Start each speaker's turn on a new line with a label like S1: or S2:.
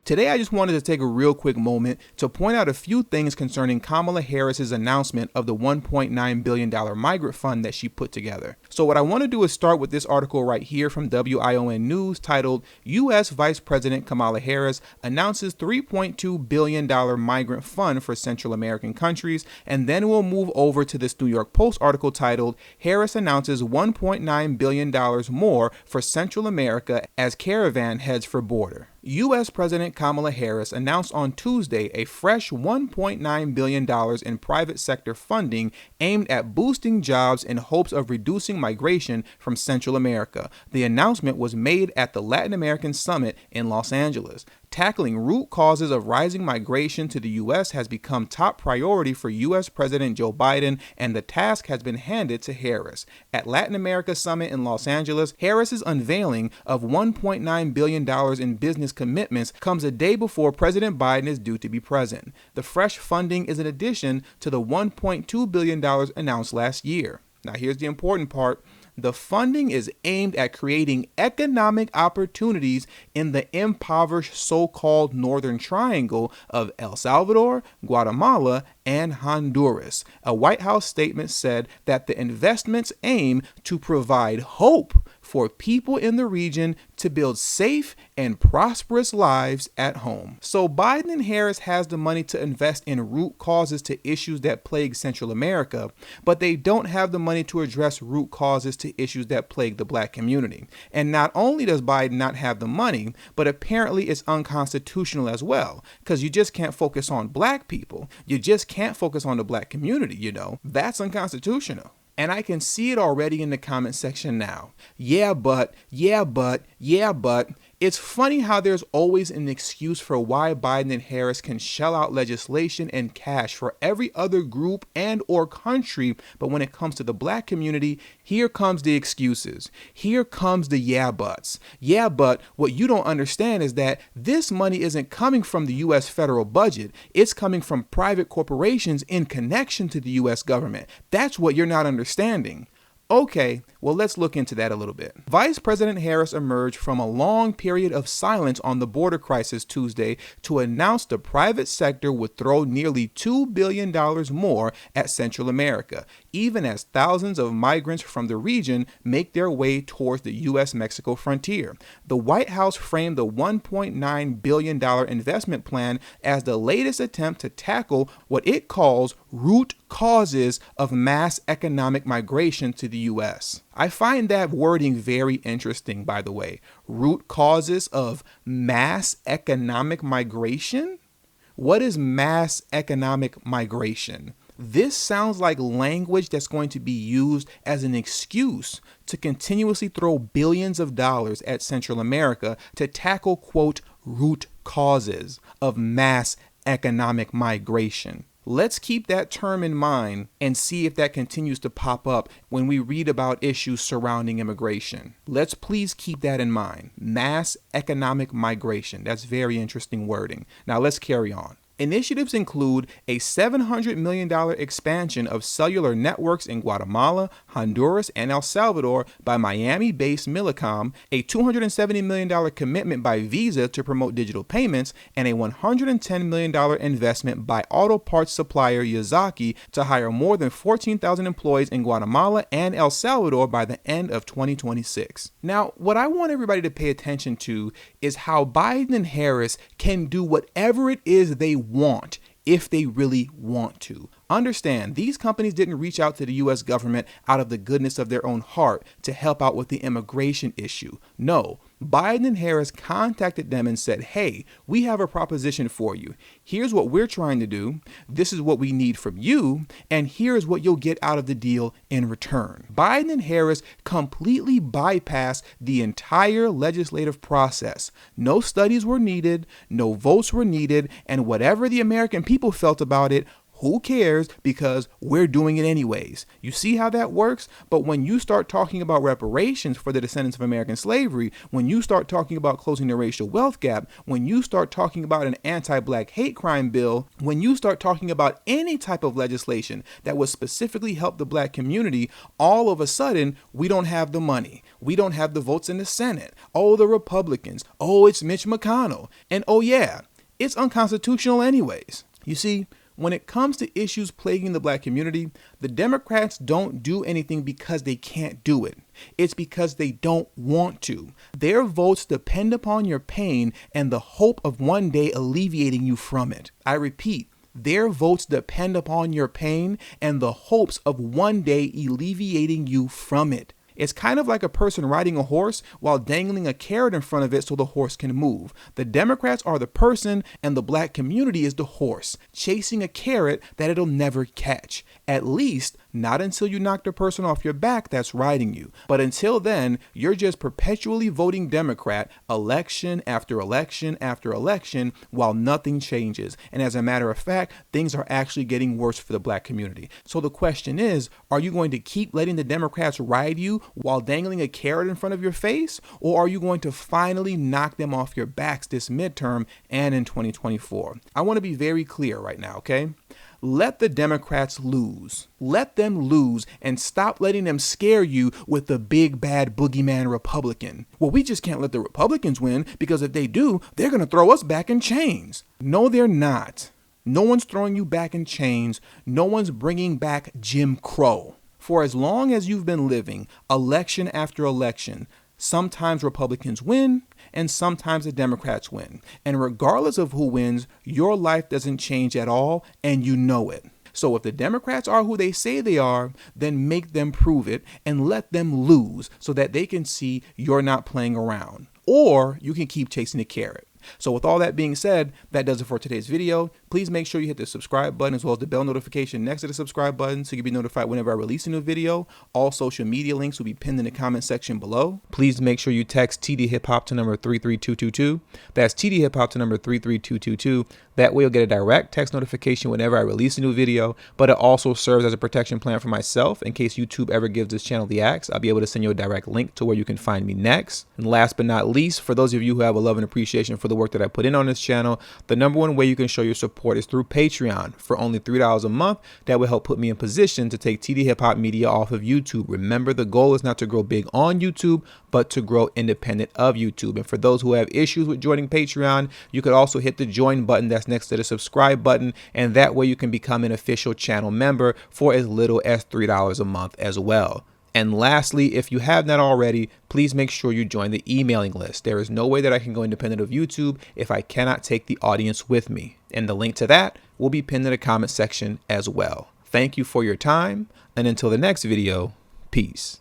S1: Today, I just wanted to take a real quick moment to point out a few things concerning Kamala Harris's announcement of the $1.9 billion migrant fund that she put together. So what I want to do is start with this article right here from WION News titled, U.S. Vice President Kamala Harris announces $3.2 billion migrant fund for Central American countries, and then we'll move over to this New York Post article titled, Harris announces $1.9 billion more for Central America as caravan heads for border. U.S. President Kamala Harris announced on Tuesday a fresh $1.9 billion in private sector funding aimed at boosting jobs in hopes of reducing migration from Central America. The announcement was made at the Latin American Summit in Los Angeles. Tackling root causes of rising migration to the U.S. has become top priority for U.S. President Joe Biden, and the task has been handed to Harris. At Latin America Summit in Los Angeles, Harris's unveiling of $1.9 billion in business commitments comes a day before President Biden is due to be present. The fresh funding is in addition to the $1.2 billion announced last year. Now, here's the important part. The funding is aimed at creating economic opportunities in the impoverished so-called Northern Triangle of El Salvador, Guatemala, and Honduras. A White House statement said that the investments aim to provide hope for people in the region to build safe and prosperous lives at home. So Biden and Harris has the money to invest in root causes to issues that plague Central America, but they don't have the money to address root causes to issues that plague the black community. And not only does Biden not have the money, but apparently it's unconstitutional as well, because you just can't focus on black people. You just can't focus on the black community, That's unconstitutional. And I can see it already in the comment section now. Yeah, but. It's funny how there's always an excuse for why Biden and Harris can shell out legislation and cash for every other group and or country, but when it comes to the black community, here comes the excuses. Here comes the yeah buts. Yeah, but what you don't understand is that this money isn't coming from the U.S. federal budget. It's coming from private corporations in connection to the U.S. government. That's what you're not understanding. Okay, well, let's look into that a little bit. Vice President Harris emerged from a long period of silence on the border crisis Tuesday to announce the private sector would throw nearly $2 billion more at Central America, even as thousands of migrants from the region make their way towards the U.S.-Mexico frontier. The White House framed the $1.9 billion investment plan as the latest attempt to tackle what it calls root causes of mass economic migration to the U.S. I find that wording very interesting, by the way. Root causes of mass economic migration? What is mass economic migration? This sounds like language that's going to be used as an excuse to continuously throw billions of dollars at Central America to tackle, quote, root causes of mass economic migration. Let's keep that term in mind and see if that continues to pop up when we read about issues surrounding immigration. Let's please keep that in mind. Mass economic migration. That's very interesting wording. Now let's carry on. Initiatives include a $700 million expansion of cellular networks in Guatemala, Honduras, and El Salvador by Miami-based Millicom, a $270 million commitment by Visa to promote digital payments, and a $110 million investment by auto parts supplier Yazaki to hire more than 14,000 employees in Guatemala and El Salvador by the end of 2026. Now, what I want everybody to pay attention to is how Biden and Harris can do whatever it is they want if they really want to. Understand, these companies didn't reach out to the U.S. government out of the goodness of their own heart to help out with the immigration issue. No, Biden and Harris contacted them and said, hey, we have a proposition for you. Here's what we're trying to do. This is what we need from you. And here's what you'll get out of the deal in return. Biden and Harris completely bypassed the entire legislative process. No studies were needed, no votes were needed, and whatever the American people felt about it, Who cares? Because we're doing it anyways. You see how that works? But when you start talking about reparations for the descendants of American slavery, when you start talking about closing the racial wealth gap, when you start talking about an anti-black hate crime bill, when you start talking about any type of legislation that would specifically help the black community, all of a sudden, we don't have the money. We don't have the votes in the Senate. Oh, the Republicans. Oh, it's Mitch McConnell. And oh yeah, it's unconstitutional anyways. You see, when it comes to issues plaguing the black community, the Democrats don't do anything because they can't do it. It's because they don't want to. Their votes depend upon your pain and the hope of one day alleviating you from it. I repeat, their votes depend upon your pain and the hopes of one day alleviating you from it. It's kind of like a person riding a horse while dangling a carrot in front of it so the horse can move. The Democrats are the person and the black community is the horse, chasing a carrot that it'll never catch. At least, not until you knock the person off your back that's riding you. But until then, you're just perpetually voting Democrat election after election after election while nothing changes. And as a matter of fact, things are actually getting worse for the black community. So the question is, are you going to keep letting the Democrats ride you while dangling a carrot in front of your face? Or are you going to finally knock them off your backs this midterm and in 2024? I want to be very clear right now, okay? Let the Democrats lose. Let them lose and stop letting them scare you with the big bad boogeyman Republican. Well, we just can't let the Republicans win because if they do, they're going to throw us back in chains. No, they're not. No one's throwing you back in chains. No one's bringing back Jim Crow. For as long as you've been living election after election, sometimes Republicans win and sometimes the Democrats win. And regardless of who wins, your life doesn't change at all, and you know it. So if the Democrats are who they say they are, then make them prove it and let them lose so that they can see you're not playing around. Or you can keep chasing the carrot. So with all that being said, that does it for today's video. Please make sure you hit the subscribe button as well as the bell notification next to the subscribe button so you'll be notified whenever I release a new video. All social media links will be pinned in the comment section below. Please make sure you text tdhiphop to number 33222. That's tdhiphop to number 33222. That way you'll get a direct text notification whenever I release a new video, but it also serves as a protection plan for myself in case YouTube ever gives this channel the axe. I'll be able to send you a direct link to where you can find me next. And last but not least, for those of you who have a love and appreciation for the work that I put in on this channel, the number one way you can show your support is through Patreon. For only $3 a month, that will help put me in position to take TD Hip Hop Media off of YouTube. Remember, the goal is not to grow big on YouTube, but to grow independent of YouTube. And for those who have issues with joining Patreon, you could also hit the join button that's next to the subscribe button, and that way you can become an official channel member for as little as $3 a month as well. And lastly, if you have not already, please make sure you join the emailing list. There is no way that I can go independent of YouTube if I cannot take the audience with me. And the link to that will be pinned in the comment section as well. Thank you for your time, and until the next video, peace.